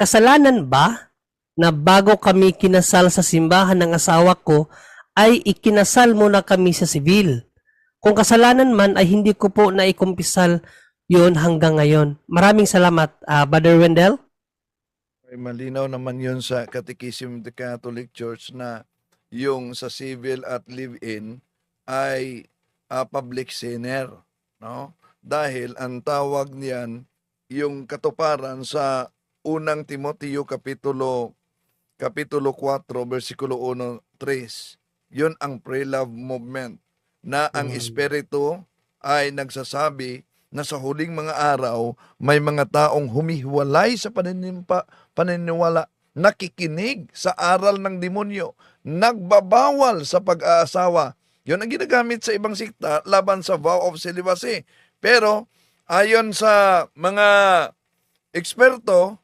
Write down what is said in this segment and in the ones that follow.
kasalanan ba na bago kami kinasal sa simbahan ng asawa ko ay ikinasal muna kami sa sibil? Kung kasalanan man ay hindi ko po naikumpisal yon hanggang ngayon. Maraming salamat, Brother Wendell. Ay, malinaw naman yun sa Catechism of the Catholic Church na yung sa civil at live-in ay public sinner, no? Dahil ang tawag niyan yung katuparan sa unang Timoteo kapitulo 4 versikulo 1, 3. Yun ang pre-love movement na ang espiritu ay nagsasabi na sa huling mga araw may mga taong humihiwalay sa paniniwala, nakikinig sa aral ng demonyo, nagbabawal sa pag-aasawa. Yun ang ginagamit sa ibang sikta laban sa vow of celibacy. Pero ayon sa mga eksperto,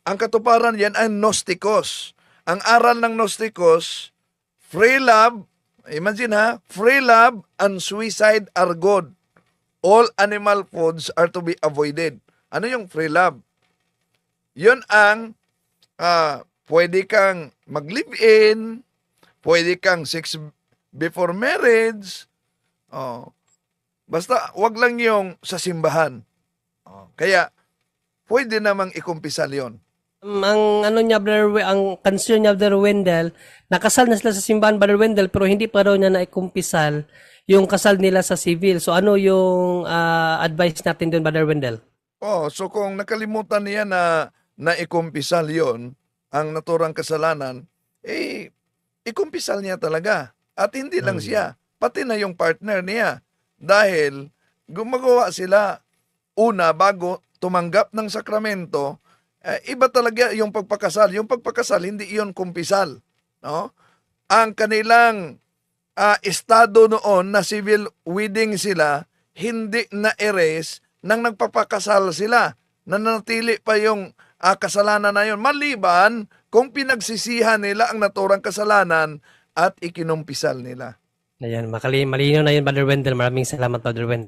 ang katuparan yan ay Gnosticos. Ang aral ng Gnosticos, free love, imagine ha, free love and suicide are good. All animal foods are to be avoided. Ano yung free love? Yun ang pwede kang mag-live-in, pwede kang sex before marriage, basta wag lang yung sa simbahan. Kaya pwede namang ikumpisal yon. Ang ano niya, ang concern niya, Brother Wendell, nakasal na sila sa simbahan, Brother Wendell, pero hindi pa raw niya naikumpisal yung kasal nila sa civil. So ano yung advice natin doon, Brother Wendell? So kung nakalimutan niya na naikumpisal yon, ang naturang kasalanan, ikumpisal niya talaga. At hindi lang siya, pati na yung partner niya. Dahil gumagawa sila una bago tumanggap ng sakramento, iba talaga yung pagpakasal. Yung pagpakasal, hindi iyon kumpisal. No? Ang kanilang estado noon na civil wedding sila, hindi na-erase nang nagpapakasal sila. Nanatili pa yung kasalanan na yun. Maliban kung pinagsisihan nila ang naturang kasalanan at ikinumpisal nila. Ayan, malinaw na yun, Brother Wendell. Maraming salamat, Brother Wendell.